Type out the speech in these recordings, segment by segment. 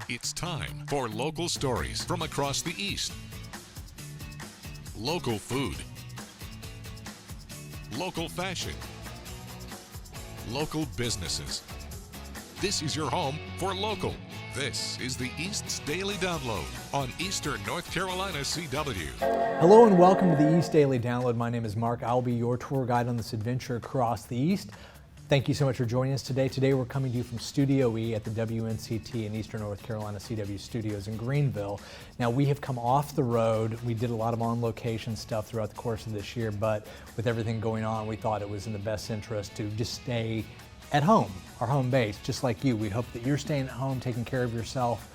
It's time for local stories from across the East. Local food. Local fashion. Local businesses. This is your home for local. This is the East's Daily Download on Eastern North Carolina CW. Hello and welcome to the East Daily Download. My name is Mark. I'll be your tour guide on this adventure across the East. Thank you so much for joining us today. Today we're coming to you from Studio E at the WNCT in Eastern North Carolina CW Studios in Greenville. Now we have come off the road. We did a lot of on-location stuff throughout the course of this year, but with everything going on, we thought it was in the best interest to just stay at home, our home base, just like you. We hope that you're staying at home, taking care of yourself,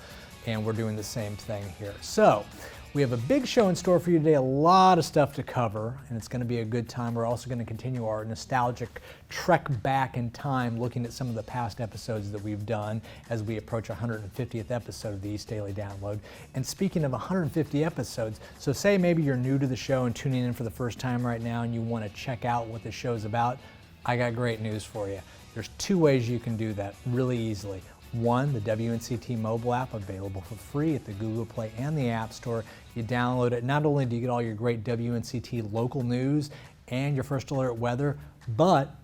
and we're doing the same thing here. So we have a big show in store for you today, a lot of stuff to cover, and it's going to be a good time. We're also going to continue our nostalgic trek back in time, looking at some of the past episodes that we've done as we approach our 150th episode of the East Daily Download. And speaking of 150 episodes, so say maybe you're new to the show and tuning in for the first time right now and you want to check out what the show's about, I got great news for you. There's two ways you can do that really easily. One, the WNCT mobile app, available for free at the Google Play and the App Store. You download it. Not only do you get all your great WNCT local news and your first alert weather, but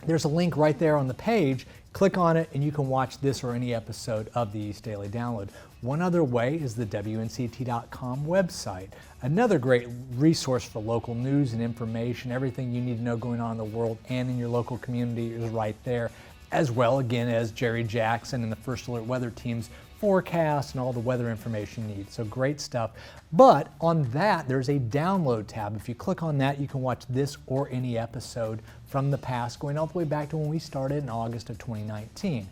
there's a link right there on the page. Click on it and you can watch this or any episode of the East Daily Download. One other way is the WNCT.com website. Another great resource for local news and information. Everything you need to know going on in the world and in your local community is right there, as well again as Jerry Jackson and the First Alert Weather Team's forecast and all the weather information you need. So great stuff. But on that, there's a download tab. If you click on that, you can watch this or any episode from the past, going all the way back to when we started in August of 2019.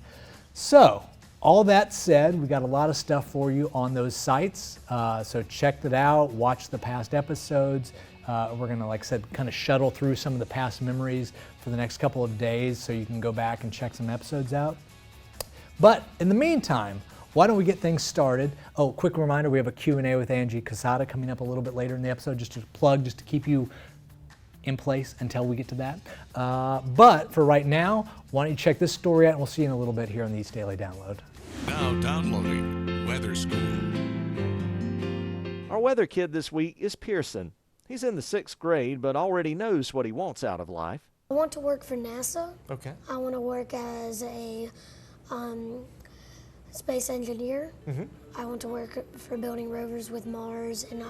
So all that said, we got a lot of stuff for you on those sites. So check that out, watch the past episodes. We're gonna, like I said, kind of shuttle through some of the past memories for the next couple of days so you can go back and check some episodes out. But in the meantime, why don't we get things started? Oh, quick reminder, we have a Q&A with Angie Casada coming up a little bit later in the episode, just to plug, just to keep you in place until we get to that. But for right now, why don't you check this story out and we'll see you in a little bit here on the East Daily Download. Now downloading Weather School. Our weather kid this week is Pearson. He's in the 6th grade, but already knows what he wants out of life. I want to work for NASA. Okay. I want to work as a space engineer. I want to work for building rovers with Mars, and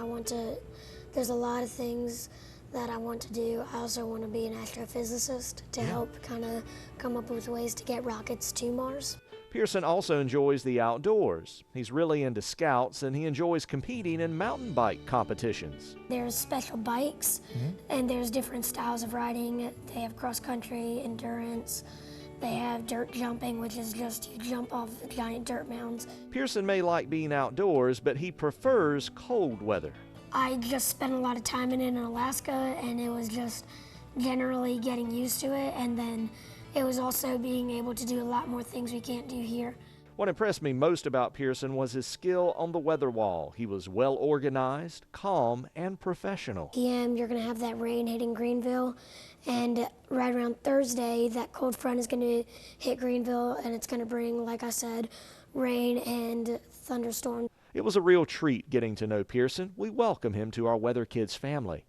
there's a lot of things that I want to do. I also want to be an astrophysicist to help kind of come up with ways to get rockets to Mars. Pearson also enjoys the outdoors. He's really into scouts, and he enjoys competing in mountain bike competitions. There's special bikes, and there's different styles of riding. They have cross-country, endurance. They have dirt jumping, which is just you jump off the giant dirt mounds. Pearson may like being outdoors, but he prefers cold weather. I just spent a lot of time in Alaska, and it was just generally getting used to it, and then it was also being able to do a lot more things we can't do here. What impressed me most about Pearson was his skill on the weather wall. He was well organized, calm, and professional. PM, you're going to have that rain hitting Greenville, and right around Thursday, that cold front is going to hit Greenville, and it's going to bring, like I said, rain and thunderstorms. It was a real treat getting to know Pearson. We welcome him to our Weather Kids family.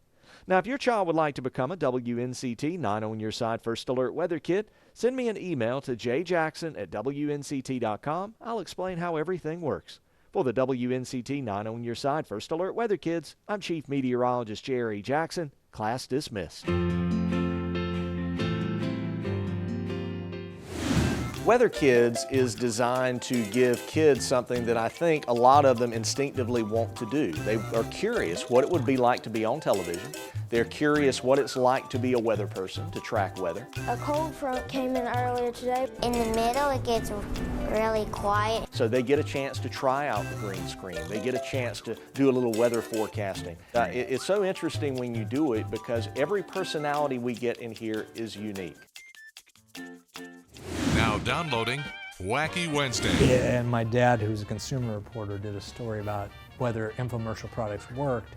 Now, if your child would like to become a WNCT 9 on your side First Alert Weather Kid, send me an email to jjackson@WNCT.com. I'll explain how everything works. For the WNCT 9 on your side First Alert Weather Kids, I'm Chief Meteorologist Jerry Jackson. Class dismissed. Weather Kids is designed to give kids something that I think a lot of them instinctively want to do. They are curious what it would be like to be on television. They're curious what it's like to be a weather person, to track weather. A cold front came in earlier today. In the middle, it gets really quiet. So they get a chance to try out the green screen. They get a chance to do a little weather forecasting. It's so interesting when you do it because every personality we get in here is unique. Now downloading Wacky Wednesday. Yeah, and my dad, who's a consumer reporter, did a story about whether infomercial products worked,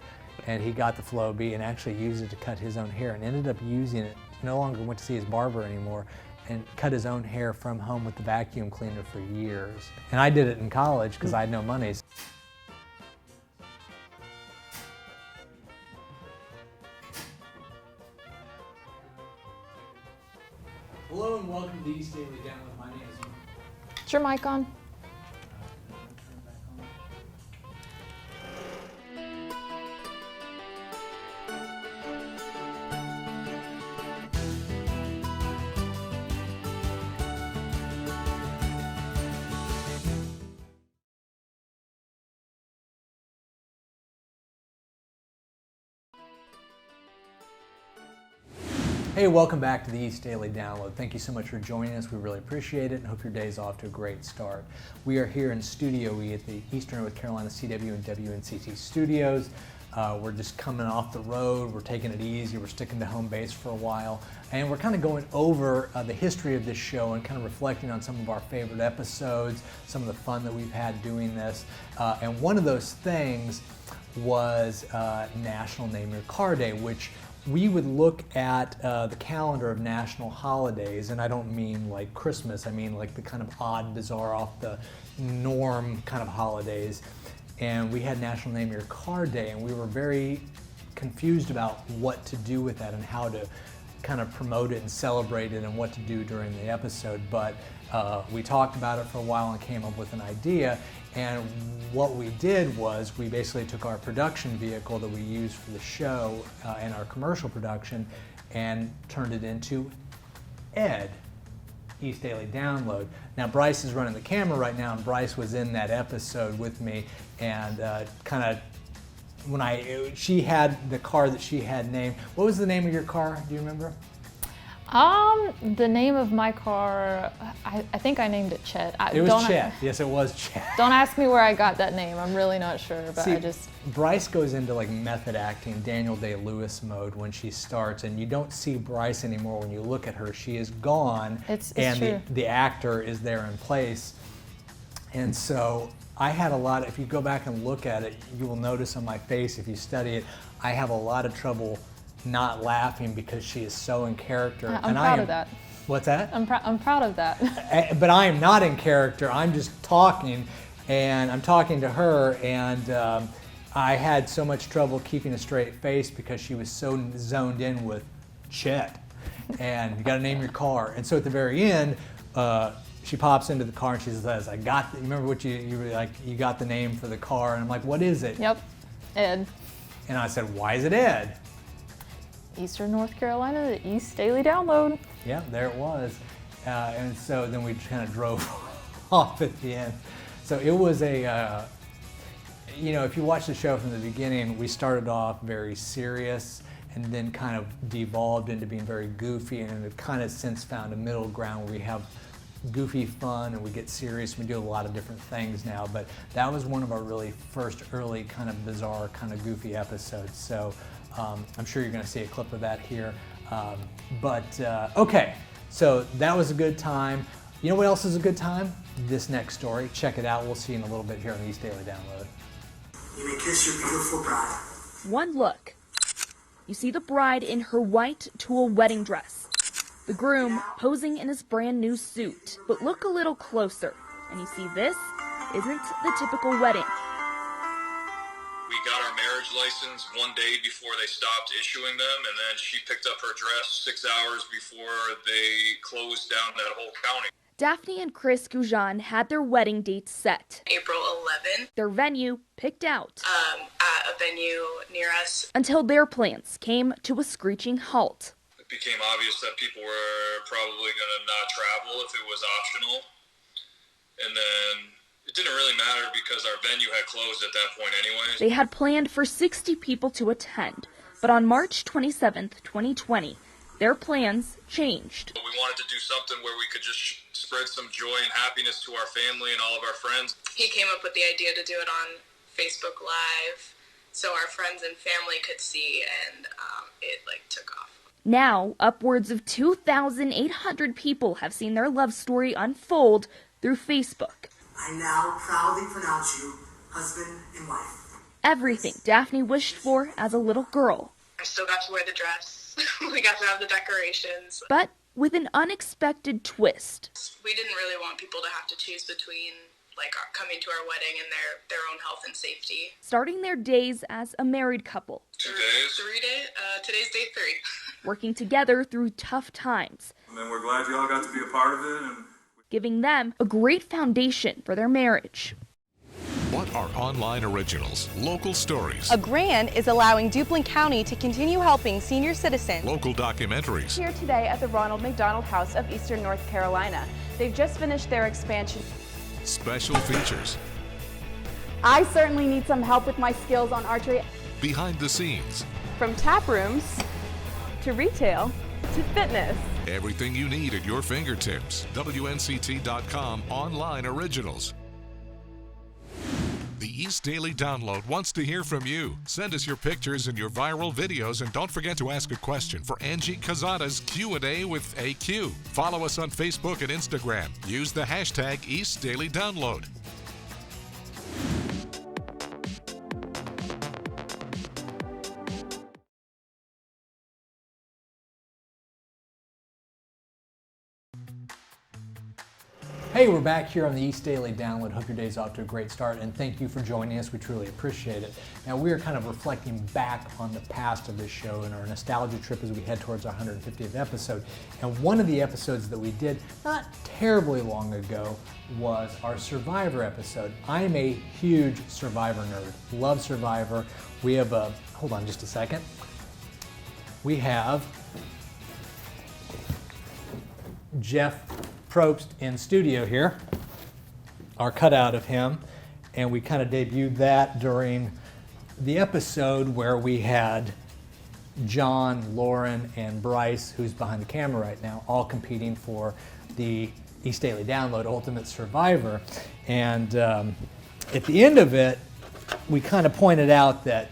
and he got the Flow B and actually used it to cut his own hair and ended up using it, no longer went to see his barber anymore, and cut his own hair from home with the vacuum cleaner for years. And I did it in college because I had no money. Hello and welcome to the East Daily Download. My name is Mark. Is your mic on? Hey, welcome back to the East Daily Download. Thank you so much for joining us. We really appreciate it and hope your day is off to a great start. We are here in Studio E at the Eastern North Carolina CW and WNCT studios. We're just coming off the road. We're taking it easy. We're sticking to home base for a while. And we're kind of going over the history of this show and kind of reflecting on some of our favorite episodes, some of the fun that we've had doing this. And one of those things was National Name Your Car Day, which we would look at the calendar of national holidays, and I don't mean like Christmas, I mean like the kind of odd, bizarre, off the norm kind of holidays. And we had National Name Your Car Day, and we were very confused about what to do with that and how to kind of promote it and celebrate it and what to do during the episode. But we talked about it for a while and came up with an idea. And what we did was we basically took our production vehicle that we use for the show and our commercial production and turned it into ED, East Daily Download. Now Bryce is running the camera right now, and Bryce was in that episode with me, and kind of when she had the car that she had named. What was the name of your car? Do you remember? The name of my car, I think I named it Chet. It was Chet. Yes, it was Chet. Don't ask me where I got that name. I'm really not sure, but See, I just... Bryce goes into like method acting, Daniel Day-Lewis mode when she starts, and you don't see Bryce anymore when you look at her. She is gone, and true. the actor is there in place. And so I had a lot, if you go back and look at it, you will notice on my face, if you study it, I have a lot of trouble not laughing because she is so in character. I'm proud of that. What's that? I'm proud of that. But I am not in character. I'm just talking, and I'm talking to her, and I had so much trouble keeping a straight face because she was so zoned in with Chet, and you got to name your car. And so at the very end, she pops into the car and she says, "I got." You remember what you were like? You got the name for the car, and I'm like, "What is it?" Yep, Ed. And I said, "Why is it Ed?" Eastern North Carolina, the East Daily Download. Yeah, there it was. And so then we kind of drove off at the end. So it was a, if you watch the show from the beginning, we started off very serious and then kind of devolved into being very goofy, and it kind of since found a middle ground where we have goofy fun and we get serious. We do a lot of different things now, but that was one of our really first early kind of bizarre, kind of goofy episodes. So I'm sure you're going to see a clip of that here. Okay, so that was a good time. You know what else is a good time? This next story. Check it out. We'll see you in a little bit here on the East Daily Download. You may kiss your beautiful bride. One look. You see the bride in her white tulle wedding dress. The groom posing in his brand new suit. But look a little closer, and you see this isn't the typical wedding. We got our marriage license one day before they stopped issuing them, and then she picked up her dress 6 hours before they closed down that whole county. Daphne and Chris Goujon had their wedding date set. April 11th. Their venue picked out. At a venue near us. Until their plans came to a screeching halt. It became obvious that people were probably going to not travel if it was optional. And then it didn't really matter because our venue had closed at that point anyways. They had planned for 60 people to attend, but on March 27th, 2020, their plans changed. We wanted to do something where we could just spread some joy and happiness to our family and all of our friends. He came up with the idea to do it on Facebook Live so our friends and family could see, and it took off. Now, upwards of 2,800 people have seen their love story unfold through Facebook. I now proudly pronounce you husband and wife. Everything Daphne wished for as a little girl. I still got to wear the dress. We got to have the decorations. But with an unexpected twist. We didn't really want people to have to choose between coming to our wedding and their own health and safety. Starting their days as a married couple. 2 days? 3 days? Today's day 3. Working together through tough times. And we're glad you all got to be a part of it. And giving them a great foundation for their marriage. What are online originals? Local stories. A grant is allowing Duplin County to continue helping senior citizens. Local documentaries. Here today at the Ronald McDonald House of Eastern North Carolina. They've just finished their expansion. Special features. I certainly need some help with my skills on archery. Behind the scenes. From tap rooms to retail to fitness. Everything you need at your fingertips. WNCT.com online originals. The East Daily Download wants to hear from you. Send us your pictures and your viral videos, and don't forget to ask a question for Angie Cazada's Q&A with AQ. Follow us on Facebook and Instagram. Use the hashtag East Daily Download. Hey, we're back here on the East Daily Download. Hope your day's off to a great start, and thank you for joining us. We truly appreciate it. Now, we are kind of reflecting back on the past of this show and our nostalgia trip as we head towards our 150th episode. And one of the episodes that we did not terribly long ago was our Survivor episode. I'm a huge Survivor nerd. Love Survivor. We have a, hold on just a second. We have Jeff Probst in studio here, our cutout of him, and we kind of debuted that during the episode where we had John, Lauren, and Bryce, who's behind the camera right now, all competing for the East Daily Download Ultimate Survivor. And at the end of it, we kind of pointed out that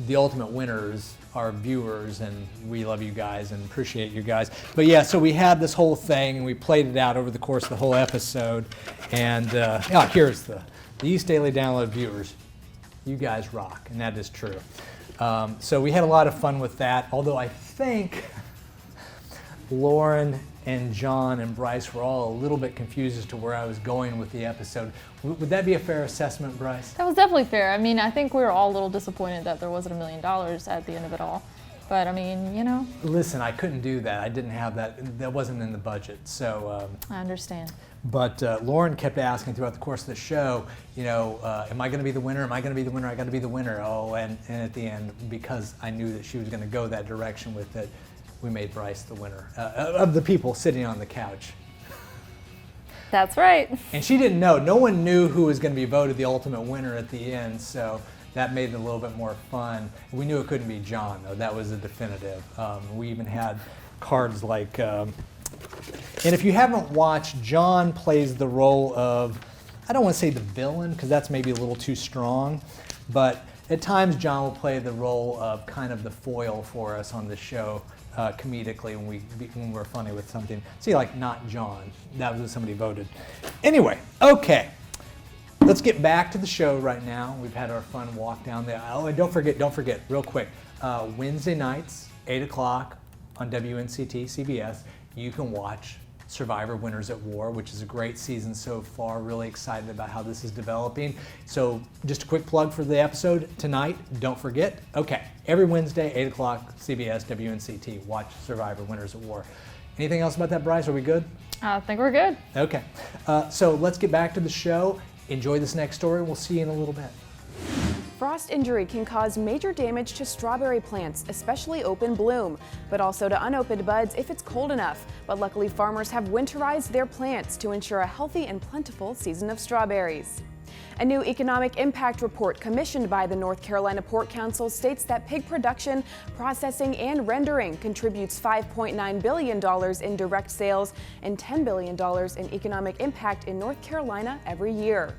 the ultimate winners are viewers, and we love you guys and appreciate you guys. But yeah, so we had this whole thing and we played it out over the course of the whole episode. And here's the East Daily Download viewers. You guys rock, and that is true. So we had a lot of fun with that, although I think Lauren and John and Bryce were all a little bit confused as to where I was going with the episode. Would that be a fair assessment, Bryce? That was definitely fair. I mean, I think we were all a little disappointed that there wasn't $1 million at the end of it all. But I mean, you know. Listen, I couldn't do that. I didn't have that. That wasn't in the budget. So. I understand. But Lauren kept asking throughout the course of the show, you know, am I going to be the winner? Am I going to be the winner? I got to be the winner. Oh, and at the end, because I knew that she was going to go that direction with it, we made Bryce the winner of the people sitting on the couch. That's right. And she didn't know. No one knew who was going to be voted the ultimate winner at the end, so that made it a little bit more fun. We knew it couldn't be John, though. That was a definitive. We even had cards like, and if you haven't watched, John plays the role of, I don't want to say the villain, because that's maybe a little too strong, but at times John will play the role of kind of the foil for us on the show. Comedically when we're funny with something. See, like not John. That was what somebody voted. Anyway, okay. Let's get back to the show right now. We've had our fun walk down there. Oh, and don't forget, real quick. Wednesday nights, 8 o'clock on WNCT, CBS, you can watch Survivor Winners at War, which is a great season so far. Really excited about how this is developing. So just a quick plug for the episode tonight. Don't forget. Okay, every Wednesday, 8 o'clock, CBS, WNCT. Watch Survivor Winners at War. Anything else about that, Bryce? Are we good? I think we're good. Okay, so let's get back to the show. Enjoy this next story. We'll see you in a little bit. Frost injury can cause major damage to strawberry plants, especially open bloom, but also to unopened buds if it's cold enough. But luckily, farmers have winterized their plants to ensure a healthy and plentiful season of strawberries. A new economic impact report commissioned by the North Carolina Pork Council states that pig production, processing, and rendering contributes $5.9 billion in direct sales and $10 billion in economic impact in North Carolina every year.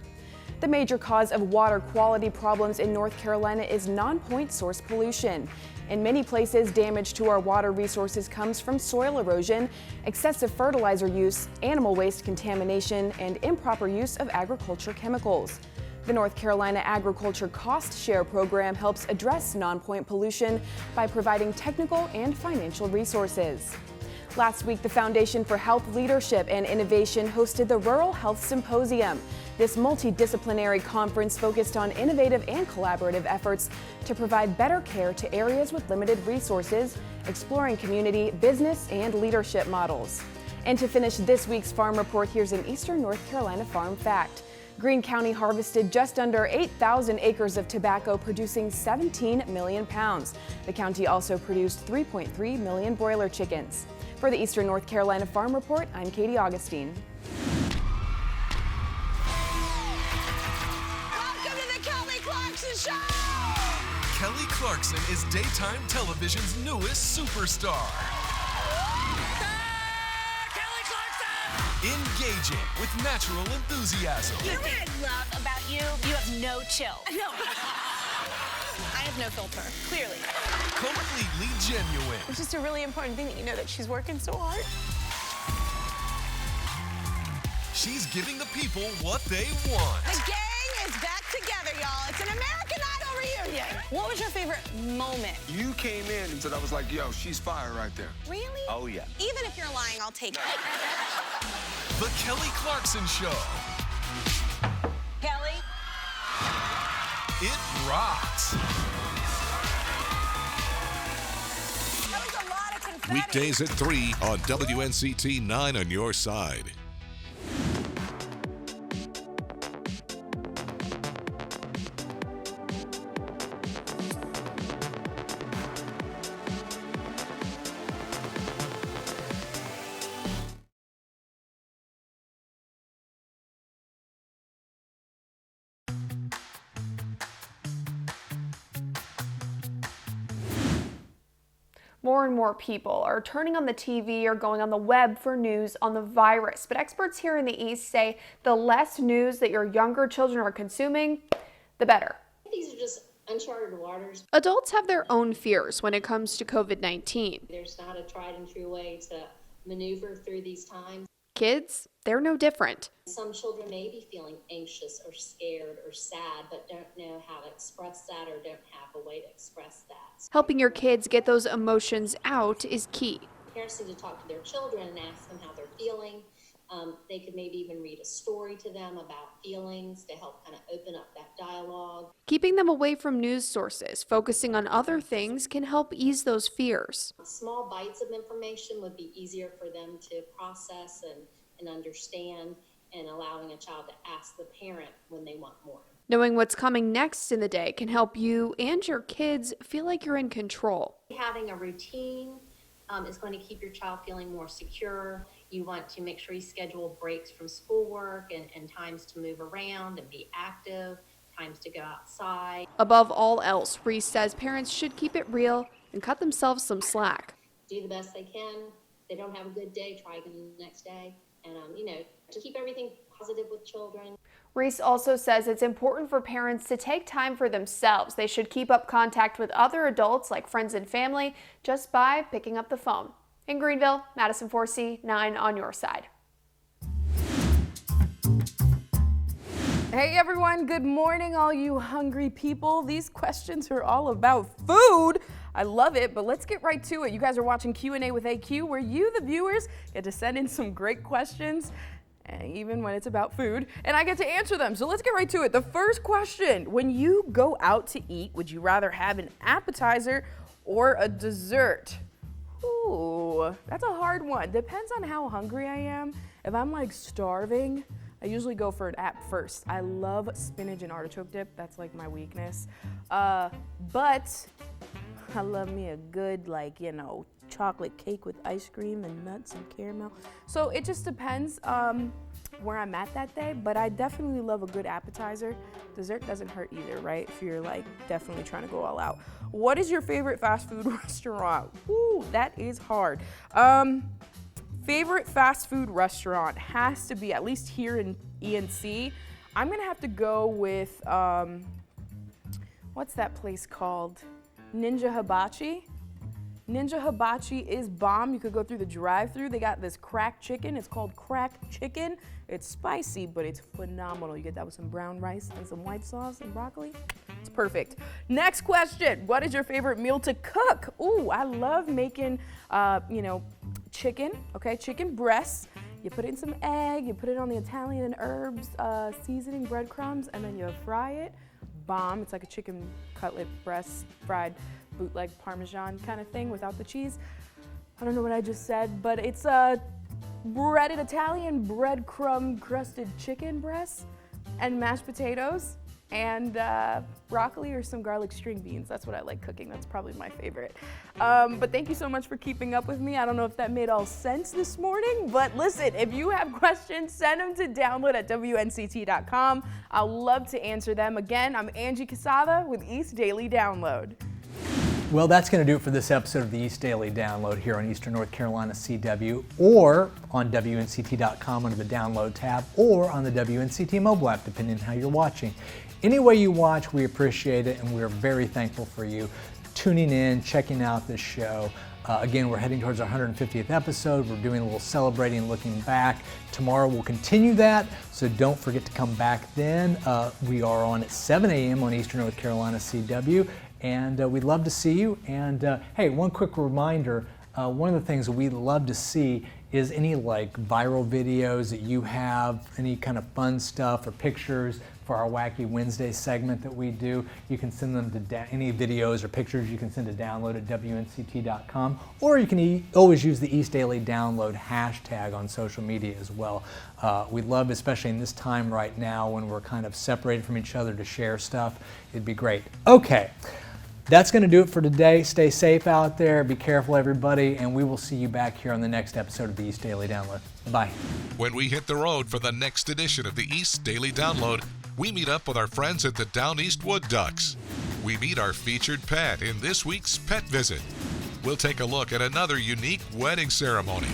The major cause of water quality problems in North Carolina is non-point source pollution. In many places, damage to our water resources comes from soil erosion, excessive fertilizer use, animal waste contamination, and improper use of agriculture chemicals. The North Carolina Agriculture Cost Share Program helps address non-point pollution by providing technical and financial resources. Last week, the Foundation for Health Leadership and Innovation hosted the Rural Health Symposium. This multidisciplinary conference focused on innovative and collaborative efforts to provide better care to areas with limited resources, exploring community, business, and leadership models. And to finish this week's Farm Report, here's an Eastern North Carolina farm fact. Greene County harvested just under 8,000 acres of tobacco, producing 17 million pounds. The county also produced 3.3 million broiler chickens. For the Eastern North Carolina Farm Report, I'm Katie Augustine. Welcome to the Kelly Clarkson Show! Kelly Clarkson is daytime television's newest superstar. Kelly Clarkson! Engaging with natural enthusiasm. You know what I love about you? You have no chill. No. I have no filter, clearly. Completely genuine. It's just a really important thing that you know that she's working so hard. She's giving the people what they want. The gang is back together, y'all. It's an American Idol reunion. What was your favorite moment? You came in and said, I was like, yo, she's fire right there. Really? Oh, yeah. Even if you're lying, I'll take it. The Kelly Clarkson Show. Kelly? It rocks. That was a lot of confetti. Weekdays at 3 on WNCT 9 on your side. More and more people are turning on the TV or going on the web for news on the virus. But experts here in the East say the less news that your younger children are consuming, the better. These are just uncharted waters. Adults have their own fears when it comes to COVID-19. There's not a tried and true way to maneuver through these times. Kids, they're no different. Some children may be feeling anxious or scared or sad, but don't know how to express that or don't have a way to express that. Helping your kids get those emotions out is key. Parents need to talk to their children and ask them how they're feeling. They could maybe even read a story to them about feelings to help kind of open up that dialogue. Keeping them away from news sources, focusing on other things can help ease those fears. Small bites of information would be easier for them to process and understand, and allowing a child to ask the parent when they want more. Knowing what's coming next in the day can help you and your kids feel like you're in control. Having a routine is going to keep your child feeling more secure. You want to make sure you schedule breaks from schoolwork and times to move around and be active, times to go outside. Above all else, Reese says parents should keep it real and cut themselves some slack. Do the best they can. If they don't have a good day, try again the next day. And, to keep everything positive with children. Reese also says it's important for parents to take time for themselves. They should keep up contact with other adults like friends and family just by picking up the phone. In Greenville, Madison 4C, 9 on your side. Hey everyone, good morning all you hungry people. These questions are all about food. I love it, but let's get right to it. You guys are watching Q&A with AQ, where you, the viewers, get to send in some great questions, even when it's about food, and I get to answer them. So let's get right to it. The first question: when you go out to eat, would you rather have an appetizer or a dessert? Ooh, that's a hard one. Depends on how hungry I am. If I'm like starving, I usually go for an app first. I love spinach and artichoke dip. That's like my weakness. But I love me a good, chocolate cake with ice cream and nuts and caramel. So it just depends where I'm at that day, but I definitely love a good appetizer. Dessert doesn't hurt either, right? If you're definitely trying to go all out. What is your favorite fast food restaurant? Ooh, that is hard. Favorite fast food restaurant has to be, at least here in ENC, I'm gonna have to go with, what's that place called? Ninja Hibachi. Ninja Hibachi is bomb. You could go through the drive-thru. They got this cracked chicken. It's called cracked chicken. It's spicy, but it's phenomenal. You get that with some brown rice and some white sauce and broccoli. It's perfect. Next question. What is your favorite meal to cook? Ooh, I love making, chicken, okay, chicken breasts. You put it in some egg, you put it on the Italian and herbs, seasoning, breadcrumbs, and then you fry it. Bomb. It's like a chicken cutlet breast, fried bootleg Parmesan kind of thing without the cheese. I don't know what I just said, but it's a breaded Italian breadcrumb crusted chicken breast and mashed potatoes and broccoli or some garlic string beans. That's what I like cooking. That's probably my favorite. But thank you so much for keeping up with me. I don't know if that made all sense this morning, but listen, if you have questions, send them to download@WNCT.com. I'll love to answer them. Again, I'm Angie Quesada with East Daily Download. Well, that's going to do it for this episode of the East Daily Download here on Eastern North Carolina CW, or on WNCT.com under the Download tab, or on the WNCT mobile app, depending on how you're watching. Any way you watch, we appreciate it, and we're very thankful for you tuning in, checking out this show. Again, we're heading towards our 150th episode. We're doing a little celebrating, looking back. Tomorrow we'll continue that, so don't forget to come back then. We are on at 7 a.m. on Eastern North Carolina CW. And we'd love to see you. And hey, one quick reminder, one of the things we'd love to see is any like viral videos that you have, any kind of fun stuff or pictures for our Wacky Wednesday segment that we do. You can send them to any videos or pictures you can send to download at WNCT.com, or you can always use the East Daily Download hashtag on social media as well. We'd love, especially in this time right now when we're kind of separated from each other, to share stuff. It'd be great. Okay. That's going to do it for today. Stay safe out there. Be careful, everybody, and we will see you back here on the next episode of the East Daily Download. Bye. When we hit the road for the next edition of the East Daily Download, we meet up with our friends at the Down East Wood Ducks. We meet our featured pet in this week's Pet Visit. We'll take a look at another unique wedding ceremony.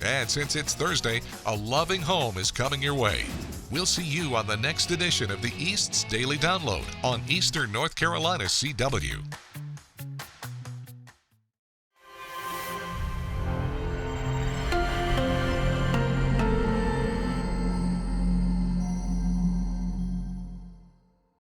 And since it's Thursday, a loving home is coming your way. We'll see you on the next edition of the East's Daily Download on Eastern North Carolina CW.